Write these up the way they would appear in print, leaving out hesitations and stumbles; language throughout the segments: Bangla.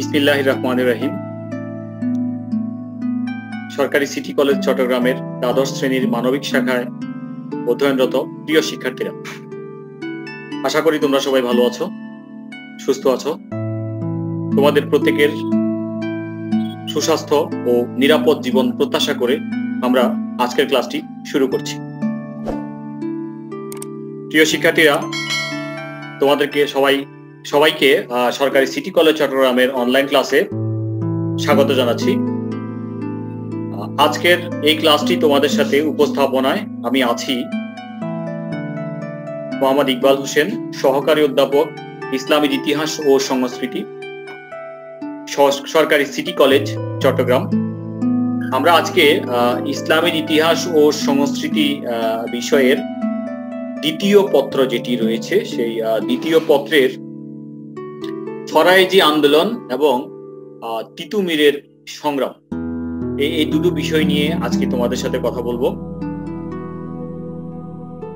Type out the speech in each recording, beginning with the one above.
বিসমিল্লাহির রহমানির রহিম। সরকারি সিটি কলেজ চট্টগ্রামের দ্বাদশ শ্রেণীর মানবিক শাখায় অধ্যয়নরত প্রিয় শিক্ষার্থীরা, আশা করি তোমরা সবাই ভালো আছো, সুস্থ আছো। তোমাদের প্রত্যেকের সুস্বাস্থ্য ও নিরাপদ জীবন প্রত্যাশা করে আমরা আজকের ক্লাসটি শুরু করছি। প্রিয় শিক্ষার্থীরা, তোমাদেরকে সবাইকে সরকারি সিটি কলেজ চট্টগ্রামের অনলাইন ক্লাসে স্বাগত জানাচ্ছি। আজকের এই ক্লাসটি তোমাদের সাথে উপস্থাপনায় আমি আছি মোহাম্মদ ইকবাল হোসেন, সহকারী অধ্যাপক, ইসলামের ইতিহাস ও সংস্কৃতি, সরকারি সিটি কলেজ চট্টগ্রাম। আমরা আজকে ইসলামের ইতিহাস ও সংস্কৃতি বিষয়ের দ্বিতীয় পত্র যেটি রয়েছে, সেই দ্বিতীয় পত্রের ফরায়েজি আন্দোলন এবং তিতুমিরের সংগ্রাম, এই দুটো বিষয় নিয়ে আজকে তোমাদের সাথে কথা বলবো।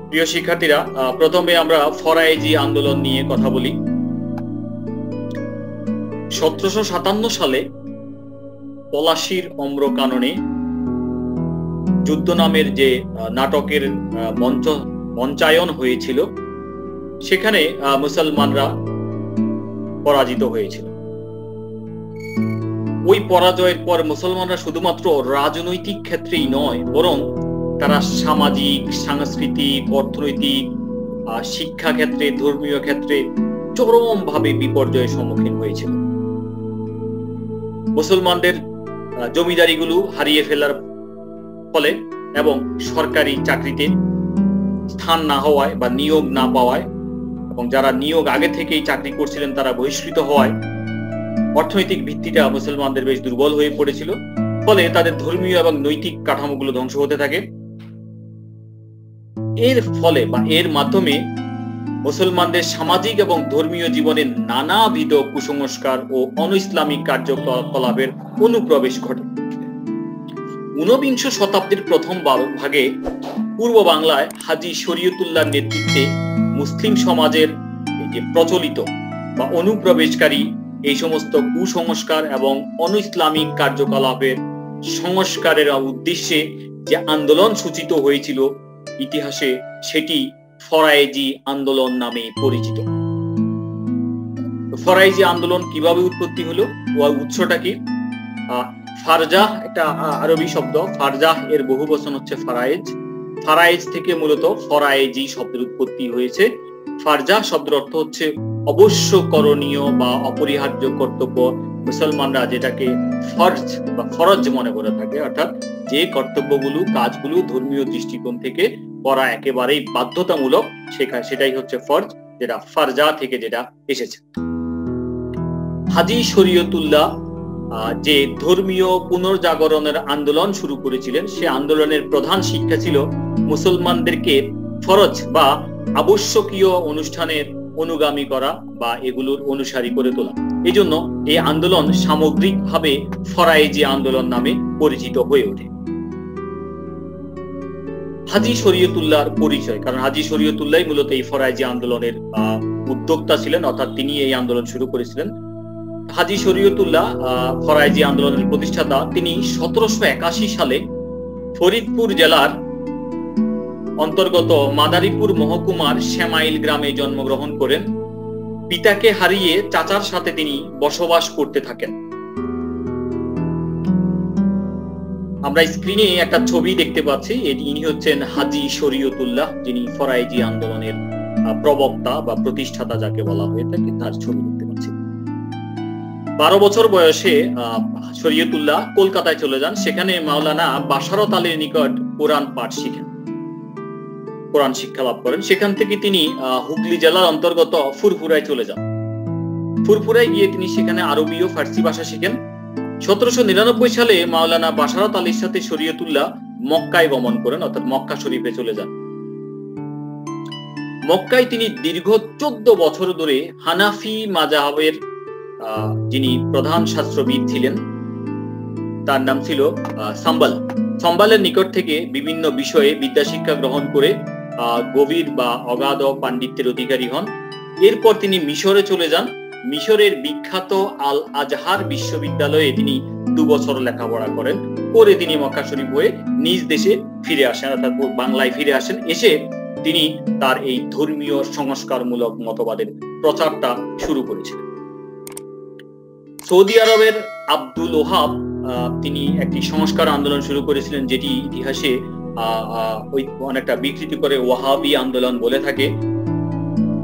প্রিয় শিক্ষার্থীরা, প্রথমে আমরা ফরায়েজি আন্দোলন নিয়ে কথা বলি। 1757 সালে পলাশীর অম্রকাননে যুদ্ধ নামের যে নাটকের মঞ্চায়ন হয়েছিল, সেখানে মুসলমানরা পরাজিত হয়েছিল। ওই পরাজয়ের পর মুসলমানরা শুধুমাত্র রাজনৈতিক ক্ষেত্রেই নয়, বরং তারা সামাজিক, সাংস্কৃতিক, অর্থনৈতিক, শিক্ষা ক্ষেত্রে, ধর্মীয় ক্ষেত্রে চরমভাবে বিপর্যয়ের সম্মুখীন হয়েছিল। মুসলমানদের জমিদারিগুলো হারিয়ে ফেলার ফলে এবং সরকারি চাকরিতে স্থান না হওয়ায় বা নিয়োগ না পাওয়ায়, এবং যারা নিয়োগ আগে থেকেই চাকরি করছিলেন তারা বহিষ্কৃত হওয়ায় অর্থনৈতিক ভিত্তিটা মুসলমানদের বেশ দুর্বল হয়ে পড়েছিল। ফলে তাদের ধর্মীয় এবং নৈতিক কাঠামোগুলো ধ্বংস হতে থাকে। এর ফলে বা এর মাধ্যমে মুসলমানদের সামাজিক এবং ধর্মীয় জীবনে নানাবিধ কুসংস্কার ও অনইসলামিক কার্যকলাপের অনুপ্রবেশ ঘটে। 19 শতাব্দীর প্রথম ভাগে পূর্ব বাংলায় হাজী শরীয়তুল্লাহর নেতৃত্বে মুসলিম সমাজের যে প্রচলিত বা অনুপ্রবেশকারী এই সমস্ত কুসংস্কার এবং অনইসলামিক কার্যকলাপের সংস্কারের উদ্দেশ্যে যে আন্দোলন সূচিত হয়েছিল ইতিহাসে, সেটি ফরায়েজি আন্দোলন নামে পরিচিত। ফরায়েজি আন্দোলন কিভাবে উৎপত্তি হলো, উৎসটা কি? ফারজাহ একটা আরবি শব্দ, ফারজাহ এর বহুবচন হচ্ছে ফারায়েজ। ফারায়েজ থেকে মূলত ফরায়েজি শব্দের উৎপত্তি হয়েছে। ফারজাহ শব্দের অর্থ হচ্ছে অবশ্য করণীয় বা অপরিহার্য কর্তব্য। মুসলমানরা যেটাকে ফরজ বা ফরজ মনে করে থাকে, অর্থাৎ যে কর্তব্যগুলো, কাজগুলো ধর্মীয় দৃষ্টিকোণ থেকে করা একেবারেই বাধ্যতামূলক, সেটাই হচ্ছে ফরজ, যেটা ফারজা থেকে যেটা এসেছে। হাজী শরীয়তুল্লাহ যে ধর্মীয় পুনর্জাগরণের আন্দোলন শুরু করেছিলেন, সে আন্দোলনের প্রধান শিক্ষা ছিল মুসলমানদেরকে ফরজ বা আবশ্যকীয় অনুষ্ঠানের অনুগামী করা বা এগুলোর অনুসারী করে তোলা। এই জন্য এই আন্দোলন সামগ্রিকভাবে ফরায়েজি আন্দোলন নামে পরিচিত হয়ে ওঠে। হাজী শরীয়তুল্লাহর পরিচয়, কারণ হাজী শরীয়তুল্লাহ মূলত এই ফরায়েজি আন্দোলনের উদ্যোক্তা ছিলেন, অর্থাৎ তিনি এই আন্দোলন শুরু করেছিলেন। হাজী শরীয়তুল্লাহ ফরায়েজি আন্দোলনের প্রতিষ্ঠাতা। তিনি 1781 সালে ফরিদপুর জেলার অন্তর্গত মাদারীপুর মহকুমার শ্যামাইল গ্রামে জন্মগ্রহণ করেন। পিতাকে হারিয়ে চাচার সাথে তিনি বসবাস করতে থাকেন। আমরা স্ক্রিনে একটা ছবি দেখতে পাচ্ছি, ইনি হচ্ছেন হাজী শরীয়তুল্লাহ, যিনি ফরায়েজি আন্দোলনের প্রবক্তা বা প্রতিষ্ঠাতা যাকে বলা হয়ে থাকে, তার ছবি দেখতে পাচ্ছি। 12 বছর বয়সে শরীয়তুল্লাহ কলকাতায় চলে যান। সেখানে মাওলানা বাশারত আলীর নিকট কোরআন পাঠ শিখেন, কোরআন শিক্ষা লাভ করেন। সেখান থেকে তিনি হুগলি জেলার অন্তর্গত ফুরফুরায় চলে যান। ফুরফুরায় গিয়ে তিনি সেখানে আরবি ও ফার্সি ভাষা শিখেন। 1799 সালে মাওলানা বাশারত আলীর সাথে শরীয়তুল্লাহ মক্কায় গমন করেন, অর্থাৎ মক্কা শরীফে চলে যান। মক্কায় তিনি দীর্ঘ 14 বছর ধরে হানাফি মাযহাবের যিনি প্রধান শাস্ত্রবিদ ছিলেন, তার নাম ছিল সাম্বালের নিকট থেকে বিভিন্ন বিষয়ে বিদ্যা শিক্ষা গ্রহণ করে গভীর বা অগাধ পাণ্ডিত্যের অধিকারী হন। এরপর তিনি মিশরে চলে যান মিশরের বিখ্যাত আল আজহার বিশ্ববিদ্যালয়ে তিনি 2 বছর লেখাপড়া করেন। পরে তিনি মক্কা শরীফ হয়ে নিজ দেশে ফিরে আসেন, অর্থাৎ বাংলায় ফিরে আসেন। এসে তিনি তার এই ধর্মীয় সংস্কারমূলক মতবাদের প্রচারটা শুরু করেছিলেন। সৌদি আরবের আব্দুল ওহাব তিনি একটি সংস্কার আন্দোলন শুরু করেছিলেন, যেটি ইতিহাসে অনেকটা বিকৃতি করে ওয়াহাবি আন্দোলন বলে থাকে।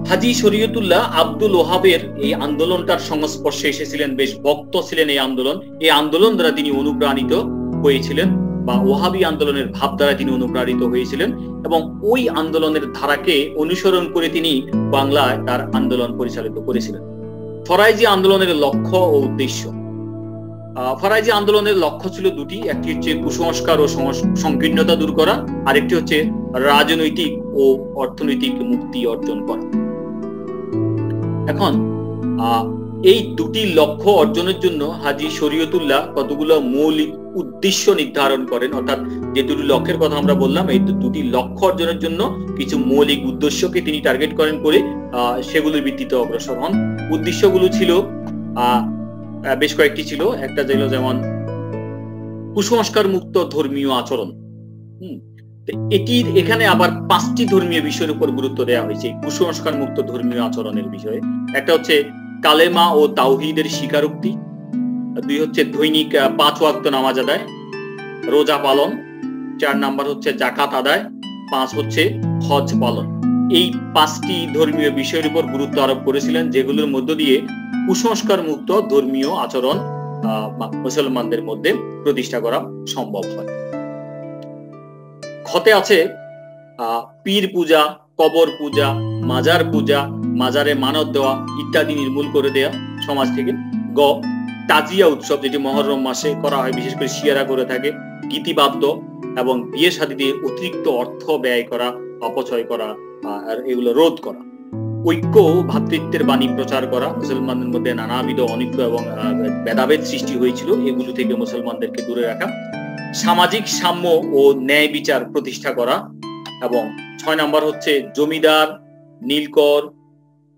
হাজী শরীয়তুল্লাহ আব্দুল ওহাবের এই আন্দোলনটার সংস্পর্শে এসেছিলেন, বেশ ভক্ত ছিলেন এই আন্দোলন দ্বারা তিনি অনুপ্রাণিত হয়েছিলেন, বা ওয়াহাবি আন্দোলনের ভাব দ্বারা তিনি অনুপ্রাণিত হয়েছিলেন, এবং ওই আন্দোলনের ধারাকে অনুসরণ করে তিনি বাংলায় তার আন্দোলন পরিচালিত করেছিলেন। ফরাইজি আন্দোলনের লক্ষ্য ও উদ্দেশ্য। ফরাইজি আন্দোলনের লক্ষ্য ছিল দুটি, একটি হচ্ছে কুসংস্কার ও সংকীর্ণতা দূর করা, আরেকটি হচ্ছে রাজনৈতিক ও অর্থনৈতিক মুক্তি অর্জন করা। এখন এই দুটি লক্ষ্য অর্জনের জন্য হাজী শরীয়তুল্লাহ কতগুলো মৌলিক উদ্দেশ্য নির্ধারণ করেন, অর্থাৎ যে দুটি লক্ষ্যের কথা আমরা বললাম, এই দুটি লক্ষ্য অর্জনের জন্য কিছু মৌলিক উদ্দেশ্যকে তিনি টার্গেট করেন করে সেগুলোর ভিত্তিতে অগ্রসর হন। উদ্দেশ্যগুলো ছিল বেশ কয়েকটি ছিল। একটা ছিল যেমন কুসংস্কার মুক্ত ধর্মীয় আচরণ। এখানে আবার 5টি ধর্মীয় বিষয়ের উপর গুরুত্ব দেওয়া হয়েছে কুসংস্কার মুক্ত ধর্মীয় আচরণের বিষয়ে। একটা হচ্ছে কালেমা ও তাওহীদের স্বীকারোক্তি, 2 হচ্ছে দৈনিক 5 ওয়াক্ত নামাজ আদায়, রোজা পালন, 4 নাম্বার হচ্ছে যাকাত আদায়, 5 হচ্ছে হজ পালন। এই 5টি ধর্মীয় বিষয়ের উপর গুরুত্ব আরোপ করেছিলেন, যেগুলোর মধ্য দিয়ে কুসংস্কার মুক্ত ধর্মীয় আচরণ মুসলমানদের মধ্যে প্রতিষ্ঠা করা সম্ভব হয়। খতে আছে পীর পূজা, কবর পূজা, মাজার পূজা, মাজারে মানত দেওয়া ইত্যাদি নির্মূল করে দেয়া সমাজ থেকে। গ তাজিয়া উৎসব, যেটি মহররম মাসে করা হয়, বিশেষ করে শিয়ারা করে থাকে। গীতিবাদ্য এবং বিয়ে শাদীতে অতিরিক্ত অর্থ ব্যয় করা, অপচয় করা, আর এগুলো রোধ করা। ঐক্য ও ভ্রাতৃত্বের বাণী প্রচার করা, মুসলমানদের মধ্যে নানাবিধ অনৈক্য এবং ভেদাভেদ সৃষ্টি হয়েছিল, এগুলো থেকে মুসলমানদেরকে দূরে রাখা। সামাজিক সাম্য ও ন্যায় বিচার প্রতিষ্ঠা করা, এবং 6 নাম্বার হচ্ছে জমিদার, নীলকর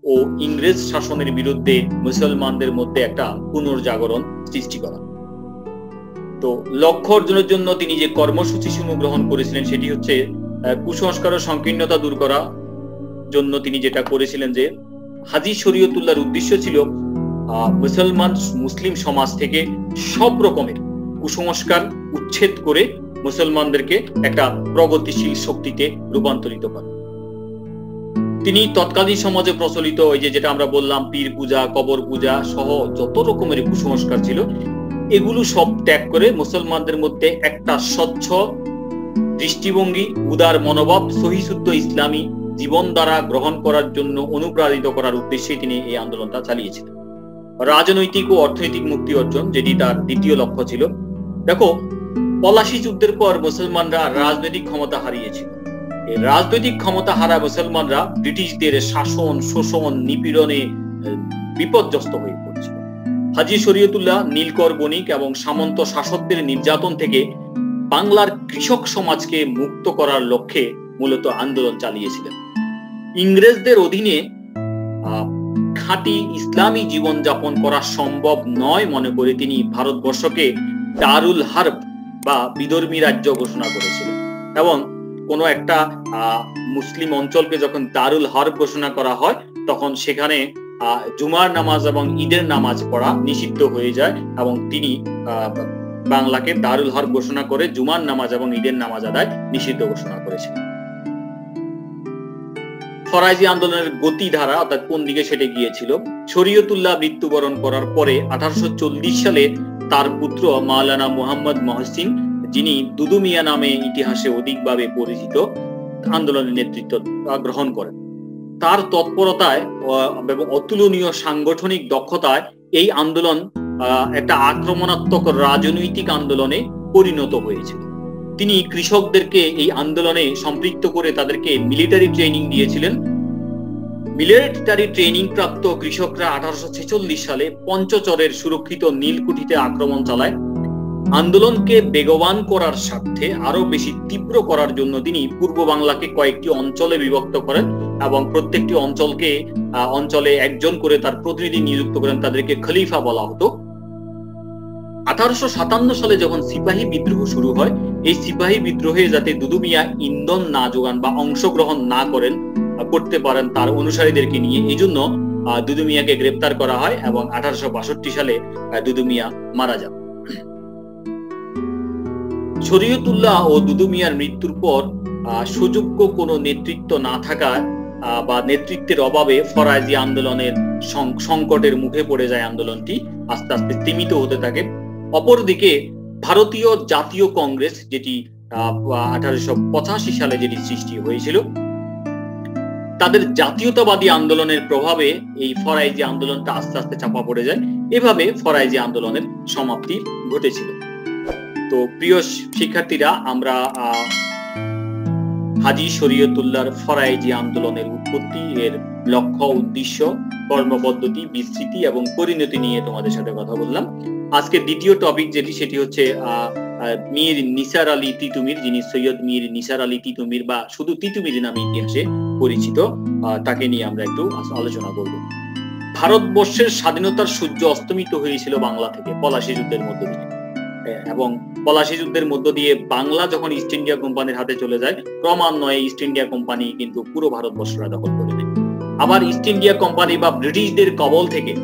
ও ইংরেজ শাসনের বিরুদ্ধে মুসলমানদের মধ্যে একটা পুনর্জাগরণ সৃষ্টি করা। তো লক্ষ্য অর্জনের জন্য তিনি যে কর্মসূচি সমূহ গ্রহণ করেছিলেন সেটি হচ্ছে কুসংস্কার ও সংকীর্ণতা দূর করা জন্য তিনি যেটা করেছিলেন, যে হাজী শরীয়তুল্লাহর উদ্দেশ্য ছিল মুসলিম সমাজ থেকে সব রকমের কুসংস্কার উচ্ছেদ করে মুসলমানদেরকে একটা প্রগতিশীল শক্তিতে রূপান্তরিত করা। তিনি তৎকালীন সমাজে প্রচলিত ওই যেটা আমরা বললাম পীর পূজা, কবর পূজা সহ যত রকমের কুসংস্কার ছিল, এগুলো সব ত্যাগ করে মুসলমানদের মধ্যে একটা স্বচ্ছ দৃষ্টিভঙ্গি, উদার মনোভাব, সহিশুদ্ধ ইসলামী জীবনধারা গ্রহণ করার জন্য অনুপ্রাণিত করার উদ্দেশ্যে তিনি এই আন্দোলনটা চালিয়েছিলেন। রাজনৈতিক ও অর্থনৈতিক মুক্তি অর্জন, যেটি তার দ্বিতীয় লক্ষ্য ছিল। দেখো, পলাশী যুদ্ধের পর মুসলমানরা রাজনৈতিক ক্ষমতা হারিয়েছিল। এই রাজনৈতিক ক্ষমতা হারা মুসলমানরা ব্রিটিশদের শাসন, শোষণ, নিপীড়নে বিপর্যস্ত হয়ে পড়ছিল। হাজী শরীয়তুল্লাহ নীলকর বণিক এবং সামন্ত শাসকদের নির্যাতন থেকে বাংলার কৃষক সমাজকে মুক্ত করার লক্ষ্যে মূলত আন্দোলন চালিয়েছিলেন। ইংরেজদের অধীনে খাঁটি ইসলামী জীবন যাপন করা সম্ভব নয় মনে করে তিনি ভারতবর্ষকে দারুল হারব বা বিধর্মী রাজ্য ঘোষণা করেছিলেন, এবং কোন একটা মুসলিম অঞ্চলকে যখন দারুল হারব ঘোষণা করা হয় তখন সেখানে জুমার নামাজ এবং ঈদের নামাজ পড়া নিষিদ্ধ হয়ে যায়, এবং তিনি বাংলাকে দারুল হারব ঘোষণা করে জুমার নামাজ এবং ঈদের নামাজ আদায় নিষিদ্ধ ঘোষণা করেছিলেন। ফরাইজি আন্দোলনের গতিধারা অর্থাৎ কোন দিকে সেটা গিয়েছিল। শরীয়তুল্লাহ মৃত্যুবরণ করার পরে 1840 সালে তার পুত্র মাওলানা মুহাম্মদ মহসিন, যিনি দুদু মিয়া নামে ইতিহাসে অধিকভাবে পরিচিত, আন্দোলনের নেতৃত্ব গ্রহণ করেন। তার তৎপরতায় এবং অতুলনীয় সাংগঠনিক দক্ষতায় এই আন্দোলন একটা আক্রমণাত্মক রাজনৈতিক আন্দোলনে পরিণত হয়েছিল। তিনি কৃষকদেরকে এই আন্দোলনে সম্পৃক্ত করে তাদেরকে মিলিটারি ট্রেনিং দিয়েছিলেন। মিলিটারি ট্রেনিং প্রাপ্ত কৃষকরা 1846 সালে পঞ্চচরের সুরক্ষিত নীলকুঠিতে আক্রমণ চালায়। আন্দোলনকে বেগবান করার স্বার্থে আরো বেশি তীব্র করার জন্য তিনি পূর্ব বাংলাকে কয়েকটি অঞ্চলে বিভক্ত করেন এবং প্রত্যেকটি অঞ্চলে একজন করে তার প্রতিনিধি নিযুক্ত করেন, তাদেরকে খলিফা বলা হতো। 1857 সালে যখন সিপাহী বিদ্রোহ শুরু হয়, এই সিপাহী বিদ্রোহে যাতে দুদু মিয়া ইন্ধন না যোগান বা অংশগ্রহণ না করতে পারেন তার অনুসারীদেরকে নিয়ে, এই জন্য দুদু মিয়াকে গ্রেপ্তার করা হয় এবং 1862 সালে দুদু মিয়া মারা যান। শরীয়তুল্লাহ ও দুদু মিয়ার মৃত্যুর পর সুযোগ্য কোনো নেতৃত্ব না থাকায় বা নেতৃত্বের অভাবে ফরায়েজি আন্দোলনের সংকটের মুখে পড়ে যায়। আন্দোলনটি আস্তে আস্তে স্তীমিত হতে থাকে। অপরদিকে ভারতীয় জাতীয় কংগ্রেস, যেটি 1885 সালে যেটি সৃষ্টি হয়েছিল, তাদের জাতীয়তাবাদী আন্দোলনের প্রভাবে এই ফরায়েজি আন্দোলনটা আস্তে আস্তে চাপা পড়ে যায়। এভাবে ফরায়েজি আন্দোলনের সমাপ্তি ঘটেছিল। তো প্রিয় শিক্ষার্থীরা, আমরা হাজী শরীয়তুল্লাহর ফরায়েজি আন্দোলনের উৎপত্তি, এর লক্ষ্য, উদ্দেশ্য, কর্মপদ্ধতি, বিস্তৃতি এবং পরিণতি নিয়ে তোমাদের সাথে কথা বললাম। আজকে দ্বিতীয় টপিক সেটি হচ্ছে মীর নিসার আলী তিতুমির, যিনি সৈয়দ মীর নিসার আলী তিতুমির বা শুধু তিতুমির নামে ইতিহাসে পরিচিত, তাকে নিয়ে আমরা একটু আলোচনা করব। ভারতবর্ষের স্বাধীনতার সূর্য অস্তমিত হয়েছিল বাংলা থেকে পলাশী যুদ্ধের মধ্য দিয়ে, এবং পলাশী যুদ্ধের মধ্য দিয়ে বাংলা যখন ইস্ট ইন্ডিয়া কোম্পানির হাতে চলে যায়, ক্রমান্বয়ে ইস্ট ইন্ডিয়া কোম্পানি কিন্তু পুরো ভারতবর্ষটা দখল করে নেয়। আবার ইস্ট ইন্ডিয়া কোম্পানি বা ব্রিটিশদের কবল থেকে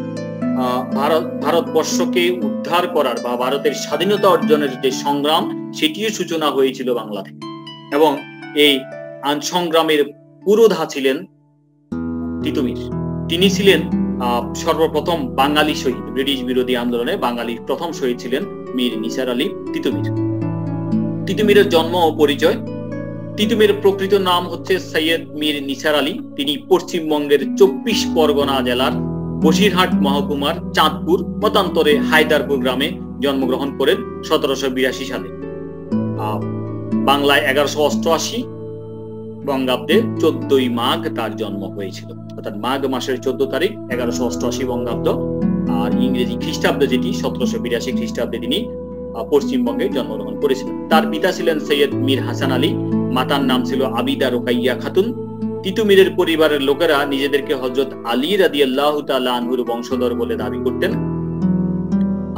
ভারতবর্ষকে উদ্ধার করার বা ভারতের স্বাধীনতা অর্জনের যে সংগ্রাম, সেটির সূচনা হয়েছিল বাংলা থেকে। এবং এই সংগ্রামের পুরোধা ছিলেন তিতুমির। তিনি ছিলেন সর্বপ্রথম বাঙালি শহীদ। ব্রিটিশ বিরোধী আন্দোলনে বাঙালির প্রথম শহীদ ছিলেন মীর নিসার আলী তিতুমির। তিতুমিরের জন্ম ও পরিচয়। তিতুমিরের প্রকৃত নাম হচ্ছে সৈয়দ মীর নিসার আলী। তিনি পশ্চিমবঙ্গের 24 পরগনা জেলার বসিরহাট মহকুমার চাঁদপুর, মতান্তরে হায়দারপুর গ্রামে জন্মগ্রহণ করেন 1782 সালে। বাংলায় 1188 বঙ্গাব্দে 14ই মাঘ তার জন্ম হয়েছিল, অর্থাৎ মাঘ মাসের 14 তারিখ 1188 বঙ্গাব্দ। আর ইংরেজি খ্রিস্টাব্দে যেটি 1782 খ্রিস্টাব্দে তিনি পশ্চিমবঙ্গে জন্মগ্রহণ করেছিলেন। তার পিতা ছিলেন সৈয়দ মীর হাসান আলী, মাতার নাম ছিল আবিদা রোকাইয়া খাতুন। তিতুমিরের পরিবারের লোকেরা নিজেদেরকে হযরত আলী রাদিয়াল্লাহু তাআলা আনহুর বংশধর বলে দাবি করতেন।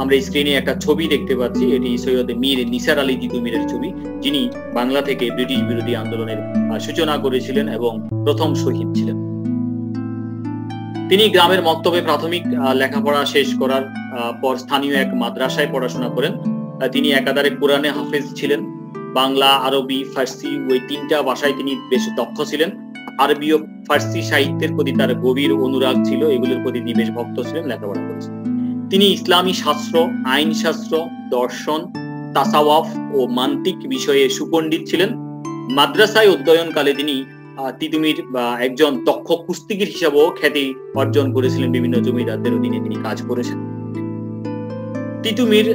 আমরা স্ক্রিনে একটা ছবি দেখতে পাচ্ছি, এটি সৈয়দ মীর নিসার আলী তিতুমিরের ছবি, যিনি বাংলা থেকে ব্রিটিশ বিরোধী আন্দোলনের সূচনা করেছিলেন এবং প্রথম শহীদ ছিলেন। তিনি গ্রামের মক্তবে প্রাথমিক লেখাপড়া শেষ করার পর স্থানীয় এক মাদ্রাসায় পড়াশোনা করেন। তিনি একাধারে কোরআনে হাফেজ ছিলেন। বাংলা, আরবি, ফার্সি, ওই 3টা ভাষায় তিনি বেশ দক্ষ ছিলেন। আরবি ও ফার্সি সাহিত্যের প্রতি তার গভীর অনুরাগ ছিল, এগুলোর প্রতি তিনি বেশ ভক্ত ছিলেন, লেখাপড়া করেছেন। তিনি ইসলামী শাস্ত্র, আইন শাস্ত্র, দর্শন, তাসাওয়াফ ও মান্তিক বিষয়ে সুপণ্ডিত ছিলেন। মাদ্রাসায় অধ্যয়নকালে তিনি তিতুমির একজন দক্ষ কুস্তিগির হিসাবেও খ্যাতি অর্জন করেছিলেন। বিভিন্ন জমিদারদের অধীনে তিনি কাজ করেছেন। তিতুমির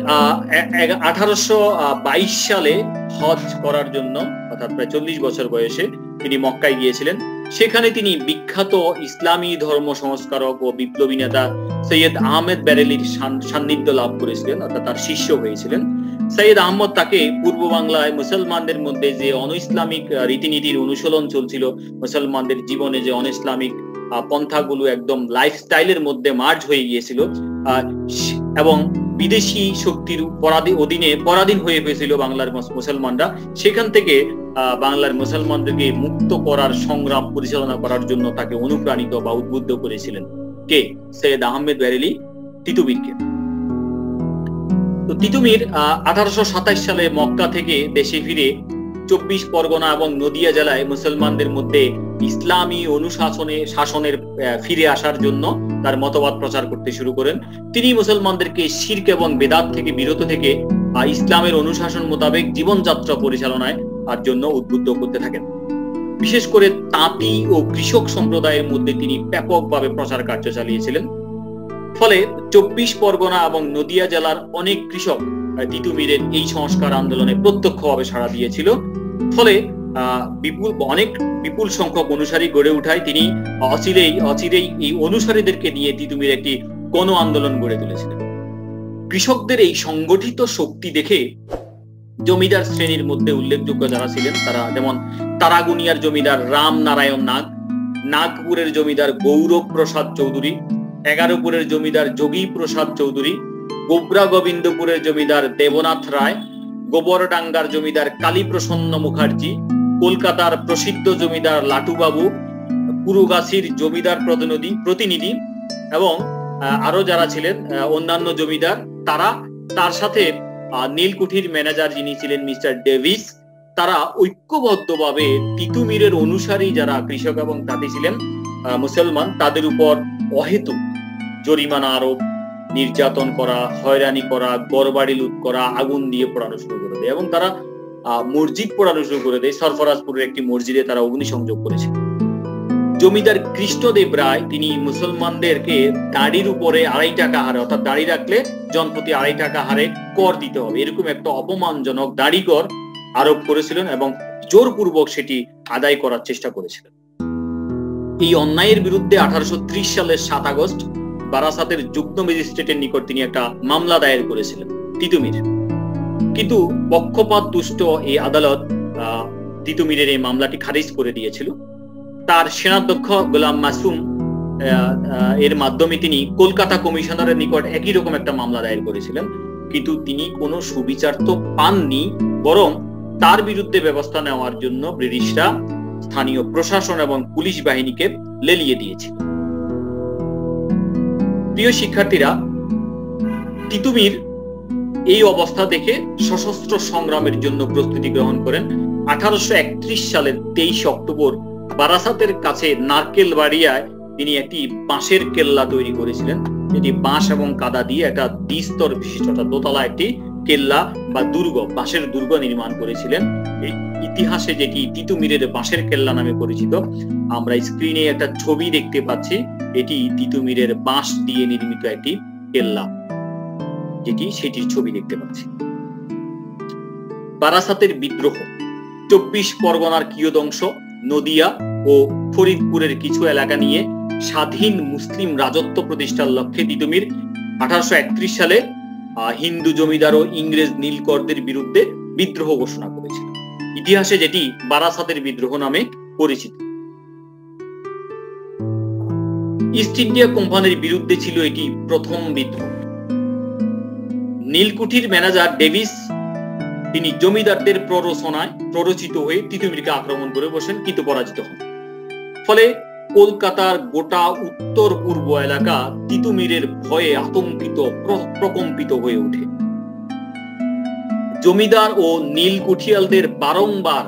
1822 সালে হজ করার জন্য, অর্থাৎ প্রায় 40 বছর বয়সে তিনি মক্কায় গিয়েছিলেন। সেখানে তিনি বিখ্যাত ইসলামী ধর্ম সংস্কারক ও বিপ্লবী নেতা সৈয়দ আহমেদ বেরেলির সান্নিধ্য লাভ করেছিলেন, অর্থাৎ তার শিষ্য হয়েছিলেন। সৈয়দ আহমদ তাকে পূর্ব বাংলায় মুসলমানদের মধ্যে যে অনইসলামিক রীতিনীতির অনুশীলন চলছিল, মুসলমানদের জীবনে যে অনইসলামিক পন্থাগুলো একদম লাইফস্টাইলের মধ্যে মার্জ হয়ে গিয়েছিল এবং বিদেশি শক্তির অধীনে পরাধীন হয়ে হয়েছিল বাংলার মুসলমানরা, সেখান থেকে বাংলার মুসলমানদেরকে মুক্ত করার সংগ্রাম পরিচালনা করার জন্য তাকে অনুপ্রাণিত বা উদ্বুদ্ধ করেছিলেন কে? সৈয়দ আহমেদ বেরেলি তিতুমিরকে। তো তিতুমির 1827 সালে মক্কা থেকে দেশে ফিরে 24 পরগনা এবং নদিয়া জেলায় মুসলমানদের মধ্যে ইসলামী শাসনের ফিরে আসার জন্য তার মতবাদ প্রচার করতে শুরু করেন। তিনি মুসলমানদেরকে শিরক এবং বেদাত থেকে বিরত থেকে ইসলামের অনুশাসন মোতাবেক জীবনযাত্রা পরিচালনায় আর জন্য উদ্বুদ্ধ করতে থাকেন। বিশেষ করে তাঁতি ও কৃষক সম্প্রদায়ের মধ্যে তিনি ব্যাপকভাবে প্রচার কার্য চালিয়েছিলেন। ফলে 24 পরগনা এবং নদিয়া জেলার অনেক কৃষক তিতুমিরের এই সংস্কার আন্দোলনে প্রত্যক্ষভাবে সাড়া দিয়েছিল। ফলে বিপুল সংখ্যক অনুসারী গড়ে উঠায়। তিনি অচিরেই এই অনুসারীদেরকে নিয়ে তিতুমির একটি গণ আন্দোলন গড়ে তুলেছিলেন। কৃষকদের এই সংগঠিত শক্তি দেখে জমিদার শ্রেণীর মধ্যে উল্লেখযোগ্য যারা ছিলেন তারা, যেমন তারাগুনিয়ার জমিদার রাম নারায়ণ নাগ, নাগপুরের জমিদার গৌরব প্রসাদ চৌধুরী, এগারোপুরের জমিদার যোগী প্রসাদ চৌধুরী, গোবরা গোবিন্দপুরের জমিদার দেবনাথ রায়, গোবরডাঙ্গার জমিদার কালীপ্রসন্ন মুখার্জি, কলকাতার প্রসিদ্ধ জমিদার লাটুবাবু, পুরুগাছির জমিদার প্রতিনিধি এবং আরো যারা ছিলেন অন্যান্য জমিদার, তারা তার সাথে নীলকুঠির ম্যানেজার যিনি ছিলেন মিস্টার ডেভিস, তারা ঐক্যবদ্ধভাবে তিতুমিরের অনুসারী যারা কৃষক এবং তাঁতি ছিলেন মুসলমান, তাদের উপর অহেতুক জরিমানা আরোপ, নির্যাতন করা, হয়রানি করা, গড়বাড়ি লুট করা, আগুন দিয়ে পোড়ানো শুরু করে দেয় এবং তারা মসজিদ পোড়ানো শুরু করে দেয়। সরফরাজপুরের একটি মসজিদে তারা অগ্নিসংযোগ করেছে। জমিদার কৃষ্ণদেব রায় তিনি মুসলমানদেরকে দাড়ির উপরে 2.5 টাকা হারে, অর্থাৎ দাড়ি রাখলে জনপ্রতি 2.5 টাকা হারে কর দিতে হবে, এরকম একটা অপমানজনক দাড়ি কর আরোপ করেছিলেন এবং জোরপূর্বক সেটি আদায় করার চেষ্টা করেছিলেন। এই অন্যায়ের বিরুদ্ধে 1830 সালের 7 আগস্ট বারাসাতের যুগ্ম ম্যাজিস্ট্রেটের নিকট তিনি একটা মামলা দায়ের করেছিলেন তিতুমির, কিন্তু পক্ষপাত দুষ্ট এই আদালত তিতুমিরের এই মামলাটি খারিজ করে দিয়েছিল। তার সেনাধ্যক্ষ গোলাম মাসুম এর মাধ্যমে তিনি কলকাতা কমিশনারের নিকট একই রকম একটা মামলা দায়ের করেছিলেন, কিন্তু তিনি কোনো সুবিচার তো পাননি, বরং তার বিরুদ্ধে ব্যবস্থা নেওয়ার জন্য ব্রিটিশরা স্থানীয় প্রশাসন এবং পুলিশ বাহিনীকে লেলিয়ে দিয়েছিল। প্রিয় শিক্ষার্থীরা, তিতুমির এই অবস্থা দেখে সশস্ত্র সংগ্রামের জন্য প্রস্তুতি গ্রহণ করেন। 1831 সালের 23 অক্টোবর বারাসাতের কাছে নারকেলবাড়িয়ায় তিনি একটি বাঁশের কেল্লা তৈরি করেছিলেন। এটি বাঁশ এবং কাদা দিয়ে একটা দ্বিস্তর বিশিষ্ট, অর্থাৎ দোতলা একটি কেল্লা বা দুর্গ, বাঁশের দুর্গ নির্মাণ করেছিলেন। এই ইতিহাসে যেটি তিতুমিরের বাঁশের কেল্লা নামে পরিচিত। আমরা স্ক্রিনে একটা ছবি দেখতে পাচ্ছি, এটি তিতুমিরের বাঁশ দিয়ে নির্মিত একটি কেল্লা, যেটি সেটির ছবি দেখতে পাচ্ছি। বারাসাতের বিদ্রোহ 24 পরগনার কিয়দংশ, নদিয়া ও ফরিদপুরের কিছু এলাকা নিয়ে স্বাধীন মুসলিম রাজত্ব প্রতিষ্ঠার লক্ষ্যে তিতুমির 1831 সালে হিন্দু জমিদার ও ইংরেজ নীলকরদের বিরুদ্ধে বিদ্রোহ ঘোষণা করেছিল। ইতিহাসে যেটি বারাসাতের বিদ্রোহ নামে পরিচিত। ইস্ট ইন্ডিয়া কোম্পানির বিরুদ্ধে ছিল এটি প্রথম বিদ্রোহ। নীলকুঠির ম্যানেজার ডেভিস তিনি জমিদারদের প্ররোচনায় প্ররোচিত হয়ে তিতুমিরকে আক্রমণ করে বসেন, কিন্তু পরাজিত হন। ফলে কলকাতার গোটা উত্তর পূর্ব এলাকা তিতুমিরের ভয়ে আতঙ্কিত, প্রকম্পিত হয়ে ওঠে। জমিদার ও নীলকুঠিয়ালদের বারংবার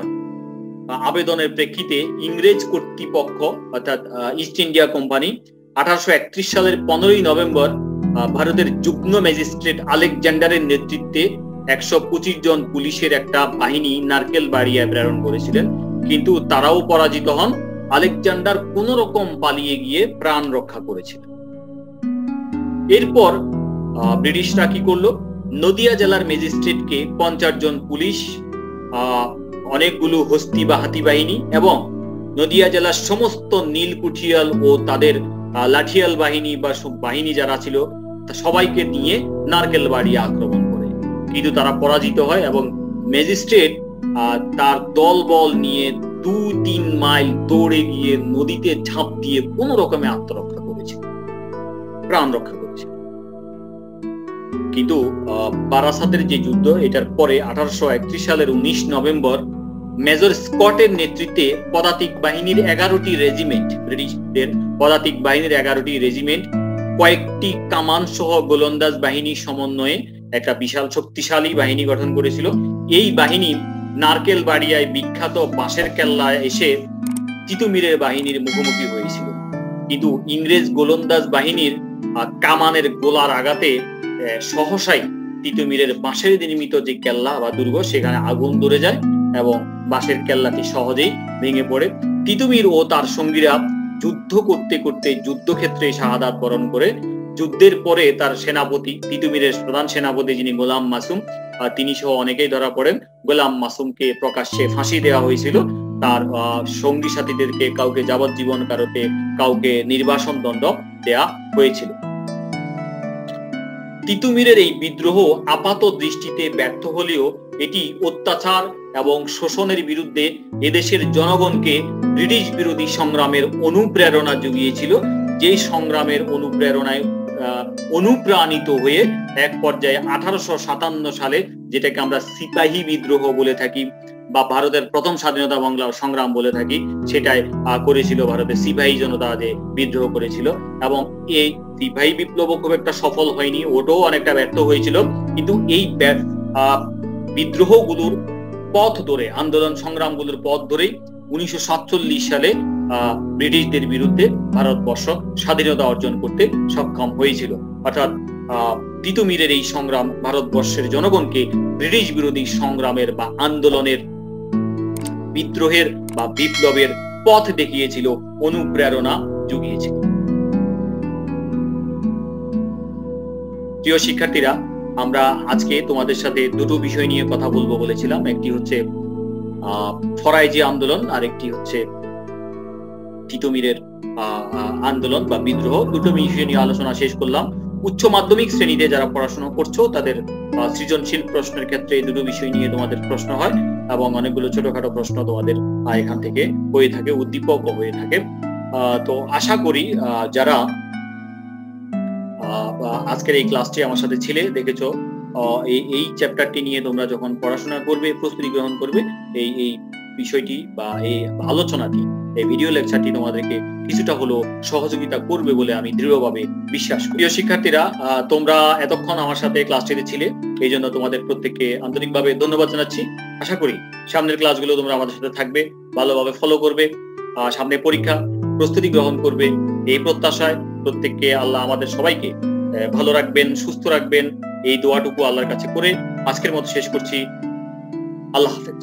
আবেদনের প্রেক্ষিতে ইংরেজ কর্তৃপক্ষ অর্থাৎ ইস্ট ইন্ডিয়া কোম্পানি 1831 সালের 15 নভেম্বর ভারতের যুগ্ম ম্যাজিস্ট্রেট আলেকজান্ডারের নেতৃত্বে 125 জন পুলিশের একটা বাহিনী নারকেলবাড়িয়ায় প্রেরণ করেছিলেন, কিন্তু তারাও পরাজিত হন। আলেকজান্ডার কোন রকম পালিয়ে গিয়ে প্রাণ রক্ষা করেছিলেন। এরপর ব্রিটিশরা কি করলো, নদিয়া জেলার ম্যাজিস্ট্রেটকে 50 জন পুলিশ, অনেকগুলো হস্তি বা হাতি বাহিনী এবং নদিয়া জেলার সমস্ত নীলকুঠিয়াল ও তাদের লাঠিয়াল বাহিনী বা বাহিনী যারা ছিল সবাইকে নিয়ে নারকেলবাড়িয়া আক্রমণ করে, কিন্তু তারা পরাজিত হয় এবং ম্যাজিস্ট্রেট তার দলবল নিয়ে 2-3 মাইল দৌড়ে গিয়ে নদীতে ঝাঁপ দিয়ে কোন রকমে আত্মরক্ষা করেছে, প্রাণ রক্ষা করেছে। কিন্তু বারাসাতের যে যুদ্ধ, এটার পরে 1831 সালের 19 নভেম্বর মেজর স্কটের নেতৃত্বে পদাতিক বাহিনীর 11টি রেজিমেন্ট, ব্রিটিশদের পদাতিক বাহিনীর 11টি রেজিমেন্ট কয়েকটি কামান সহ গোলন্দাজ বাহিনীর সমন্বয়ে একটা বিশাল শক্তিশালী বাহিনী গঠন করেছিল। এই বাহিনী নারকেলবাড়িয়ায় বিখ্যাত বাঁশের কেল্লায় এসে তিতুমিরের বাহিনীর মুখোমুখি হয়েছিল, কিন্তু ইংরেজ গোলন্দাজ বাহিনীর কামানের গোলার আঘাতে সহসাই তিতুমিরের বাঁশের নির্মিত যে কেল্লা বা দুর্গ সেখানে আগুন ধরে যায় এবং বাঁশের কেল্লাটি সহজেই ভেঙে পড়ে। তিতুমির ও তার সঙ্গীরা যুদ্ধ করতে করতে যুদ্ধক্ষেত্রে শাহাদাত বরণ করে। যুদ্ধের পরে তার সেনাপতি, তিতুমিরের প্রধান সেনাপতি যিনি গোলাম মাসুম, তিনি সহ অনেকেই ধরা পড়েন। গোলাম মাসুমকে প্রকাশ্যে ফাঁসি দেওয়া হয়েছিল, তার সঙ্গী সাথীদেরকে কাউকে যাবজ্জীবন কারাতে, কাউকে নির্বাসন দণ্ড দেয়া হয়েছিল। তিতুমিরের এই বিদ্রোহ আপাত দৃষ্টিতে ব্যর্থ হলেও এটি অত্যাচার এবং শোষণের বিরুদ্ধে এদেশের জনগণকে ব্রিটিশ বিরোধী সংগ্রামের অনুপ্রেরণা জুগিয়েছিল, যেই সংগ্রামের অনুপ্রেরণায় অনুপ্রাণিত হয়ে এক পর্যায়ে 1857 সালে, যেটাকে আমরা সিপাহী বিদ্রোহ বলে থাকি বা ভারতের প্রথম স্বাধীনতা সংগ্রাম বলে থাকি, সেটাই করেছিল ভারতের সিপাহী জনতা, যে বিদ্রোহ করেছিল। এবং এই সিপাহী বিপ্লব খুব একটা সফল হয়নি, ওটাও অনেকটা ব্যর্থ হয়েছিল। কিন্তু এই বিদ্রোহগুলোর পথ ধরে, আন্দোলন সংগ্রামগুলোর পথ ধরেই 1947 সালে ব্রিটিশদের বিরুদ্ধে ভারতবর্ষ স্বাধীনতা অর্জন করতে সক্ষম হয়েছিল। অর্থাৎ তিতুমিরের এই সংগ্রাম ভারতবর্ষের জনগণকে ব্রিটিশ বিরোধী সংগ্রামের বা আন্দোলনের, বিদ্রোহের বা বিপ্লবের পথ দেখিয়েছিল, অনুপ্রেরণা জুগিয়েছিল। প্রিয় শিক্ষার্থীরা, আমরা আজকে তোমাদের সাথে দুটো বিষয় নিয়ে কথা বলবো বলেছিলাম। একটি হচ্ছে ফরাইজি আন্দোলন, আর একটি হচ্ছে তিতুমিরের আন্দোলন বা বিদ্রোহ। দুটো বিষয় নিয়ে আলোচনা শেষ করলাম। উচ্চ মাধ্যমিক শ্রেণীতে যারা পড়াশোনা করছো, তাদের সৃজনশীল প্রশ্নের ক্ষেত্রে এই দুটো বিষয় নিয়ে তোমাদের প্রশ্ন হয় এবং অনেকগুলো ছোটখাটো প্রশ্ন তোমাদের এখান থেকে হয়ে থাকে, উদ্দীপক হয়ে থাকে। তো আশা করি যারা আজকের এই ক্লাসটি আমার সাথে ছিলে, দেখেছো এই চ্যাপ্টারটি নিয়ে তোমরা যখন পড়াশোনা করবে, প্রস্তুতি গ্রহণ করবে, এই বিষয়টি বা এই আলোচনাটি, এই ভিডিও লেকচারটি তোমাদেরকে কিছুটা হলো সহযোগিতা করবে বলে আমি দৃঢ়ভাবে বিশ্বাস করি। প্রিয় শিক্ষার্থীরা, তোমরা এতক্ষণ আমার সাথে ক্লাসটিতে ছিলে, এই জন্য তোমাদের প্রত্যেককে আন্তরিকভাবে ধন্যবাদ জানাচ্ছি। আশা করি সামনের ক্লাসগুলো তোমরা আমাদের সাথে থাকবে, ভালোভাবে ফলো করবে, সামনে পরীক্ষা, প্রস্তুতি গ্রহণ করবে, এই প্রত্যাশায় প্রত্যেককে আল্লাহ আমাদের সবাইকে ভালো রাখবেন, সুস্থ রাখবেন, এই দোয়াটুকু আল্লাহর কাছে করে আজকের মতো শেষ করছি। আল্লাহ হাফেজ।